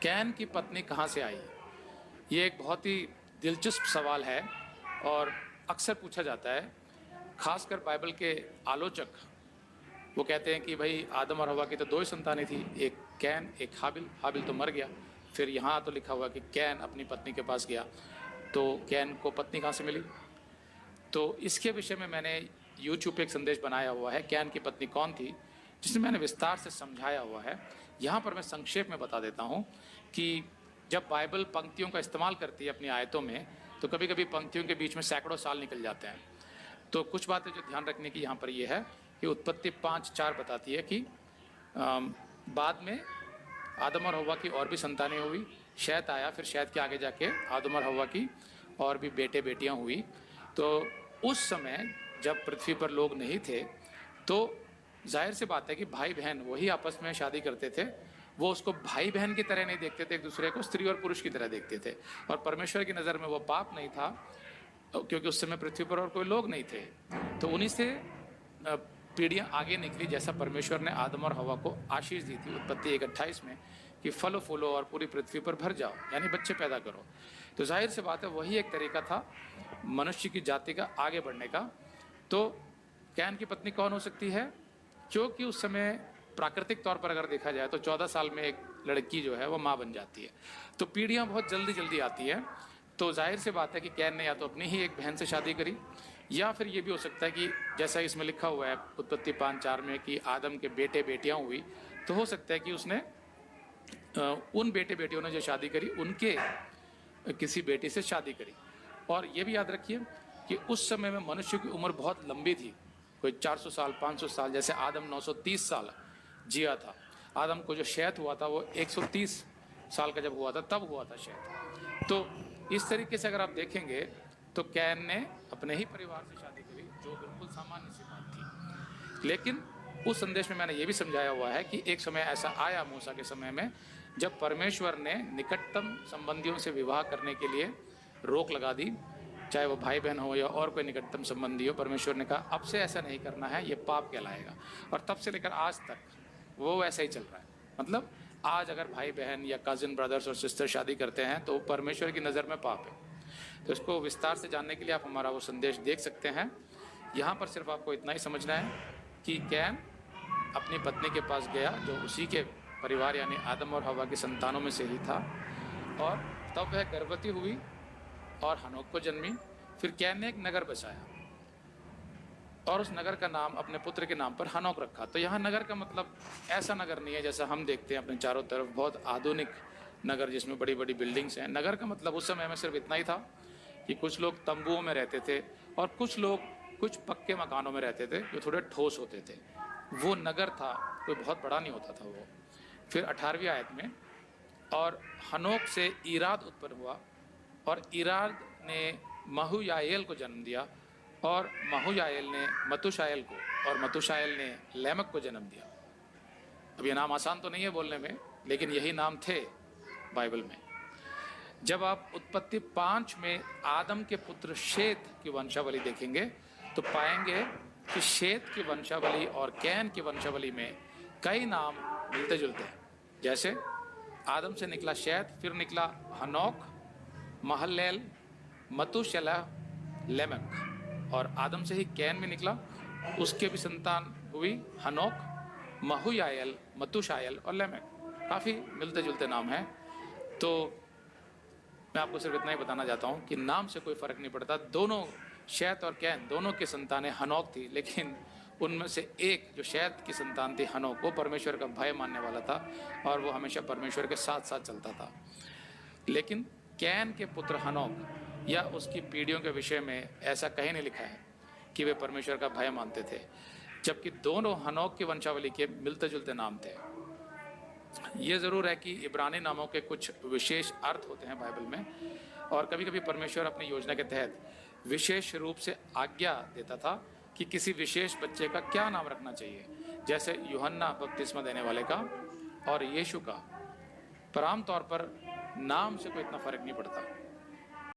Can की पत्नी कहाँ से आई? ये एक बहुत ही दिलचस्प सवाल है और अक्सर पूछा जाता है, खासकर बाइबल के आलोचक। वो कहते हैं कि भाई आदम और हवा की तो दो ही संतानें थी, एक कैन एक हाबिल। हाबिल तो मर गया, फिर यहाँ तो लिखा हुआ कि कैन अपनी पत्नी के पास गया, तो कैन को पत्नी कहाँ से मिली? तो इसके विषय में मैंने यूट्यूब पे एक संदेश बनाया हुआ है, कैन की पत्नी कौन थी, जिसमें मैंने विस्तार से समझाया हुआ है। यहाँ पर मैं संक्षेप में बता देता हूँ कि जब बाइबल पंक्तियों का इस्तेमाल करती है अपनी आयतों में, तो कभी कभी पंक्तियों के बीच में सैकड़ों साल निकल जाते हैं। तो कुछ बातें जो ध्यान रखने की यहाँ पर ये है कि उत्पत्ति 5:4 बताती है कि बाद में आदम और हव्वा की और भी संतानें हुई, शैत आया, फिर शैत के आगे जाके आदम और हव्वा की और भी बेटे बेटियाँ हुई। तो उस समय जब पृथ्वी पर लोग नहीं थे, तो जाहिर सी बात है कि भाई बहन वही आपस में शादी करते थे। वो उसको भाई बहन की तरह नहीं देखते थे, एक दूसरे को स्त्री और पुरुष की तरह देखते थे। और परमेश्वर की नज़र में वो पाप नहीं था, क्योंकि उस समय पृथ्वी पर और कोई लोग नहीं थे। तो उन्हीं से पीढ़ियाँ आगे निकली, जैसा परमेश्वर ने आदम और हवा को आशीष दी थी उत्पत्ति 1:28 में कि फलो फूलो और पूरी पृथ्वी पर भर जाओ, यानी बच्चे पैदा करो। तो जाहिर सी बात है वही एक तरीका था मनुष्य की जाति का आगे बढ़ने का। तो कैन की पत्नी कौन हो सकती है? क्योंकि उस समय प्राकृतिक तौर पर अगर देखा जाए तो 14 साल में एक लड़की जो है वो माँ बन जाती है, तो पीढ़ियाँ बहुत जल्दी जल्दी आती है। तो जाहिर सी बात है कि कैन ने या तो अपनी ही एक बहन से शादी करी, या फिर ये भी हो सकता है कि जैसा इसमें लिखा हुआ है उत्पत्ति 5:4 में कि आदम के बेटे बेटियाँ हुई, तो हो सकता है कि उसने उन बेटे बेटियों ने जो शादी करी उनके किसी बेटी से शादी करी। और ये भी याद रखिए कि उस समय में मनुष्य की उम्र बहुत लंबी थी, कोई 400 साल 500 साल, जैसे आदम 930 साल जिया था। आदम को जो शैत हुआ था वो 130 साल का जब हुआ था तब हुआ था शैत। तो इस तरीके से अगर आप देखेंगे तो कैन ने अपने ही परिवार से शादी करी, जो बिल्कुल सामान्य सी बात थी। लेकिन उस संदेश में मैंने ये भी समझाया हुआ है कि एक समय ऐसा आया मूसा के समय में जब परमेश्वर ने निकटतम संबंधियों से विवाह करने के लिए रोक लगा दी, चाहे वो भाई बहन हो या और कोई निकटतम संबंधी हो। परमेश्वर ने कहा अब से ऐसा नहीं करना है, ये पाप कहलाएगा। और तब से लेकर आज तक वो वैसा ही चल रहा है। मतलब आज अगर भाई बहन या कजिन ब्रदर्स और सिस्टर शादी करते हैं तो परमेश्वर की नज़र में पाप है। तो इसको विस्तार से जानने के लिए आप हमारा वो संदेश देख सकते हैं। यहाँ पर सिर्फ आपको इतना ही समझना है कि कैन अपनी पत्नी के पास गया जो उसी के परिवार यानी आदम और हवा की संतानों में से ही था, और तब वह गर्भवती हुई और हनोक को जन्मी। फिर कैन ने एक नगर बसाया और उस नगर का नाम अपने पुत्र के नाम पर हनोक रखा। तो यहाँ नगर का मतलब ऐसा नगर नहीं है जैसा हम देखते हैं अपने चारों तरफ बहुत आधुनिक नगर जिसमें बड़ी बड़ी बिल्डिंग्स हैं। नगर का मतलब उस समय में सिर्फ इतना ही था कि कुछ लोग तंबुओं में रहते थे और कुछ लोग कुछ पक्के मकानों में रहते थे जो थोड़े ठोस होते थे। वो नगर था, कोई बहुत बड़ा नहीं होता था वो। फिर 18वीं आयत में, और हनोक से ईराद उत्पन्न हुआ और ईराद ने महूयाएल को जन्म दिया और महूयाएल ने मतुशाएल को और मतुशाएल ने लैमक को जन्म दिया। अब ये नाम आसान तो नहीं है बोलने में, लेकिन यही नाम थे बाइबल में। जब आप उत्पत्ति 5 में आदम के पुत्र शेत की वंशावली देखेंगे तो पाएंगे कि शेत की वंशावली और कैन की वंशावली में कई नाम मिलते जुलते हैं। जैसे आदम से निकला शैत, फिर निकला हनोक, महललेल, मतुशेलह, लेमेक, और आदम से ही कैन भी निकला, उसके भी संतान हुई हनोक, महूयाएल, मतुशाएल और लेमेक। काफ़ी मिलते जुलते नाम हैं। तो मैं आपको सिर्फ इतना ही बताना चाहता हूँ कि नाम से कोई फ़र्क नहीं पड़ता। दोनों शैत और कैन दोनों की संतानें हनोक थी, लेकिन उनमें से एक जो शैत की संतान थी हनोक, वो परमेश्वर का भय मानने वाला था और वो हमेशा परमेश्वर के साथ साथ चलता था। लेकिन कैन के पुत्र हनोक या उसकी पीढ़ियों के विषय में ऐसा कहीं नहीं लिखा है कि वे परमेश्वर का भय मानते थे, जबकि दोनों हनोक की वंशावली के मिलते जुलते नाम थे। ये ज़रूर है कि इब्रानी नामों के कुछ विशेष अर्थ होते हैं बाइबल में, और कभी कभी परमेश्वर अपनी योजना के तहत विशेष रूप से आज्ञा देता था कि किसी विशेष बच्चे का क्या नाम रखना चाहिए, जैसे यूहन्ना बपतिस्मा देने वाले का और यीशु का। पर आम तौर पर नाम से कोई इतना फ़र्क नहीं पड़ता।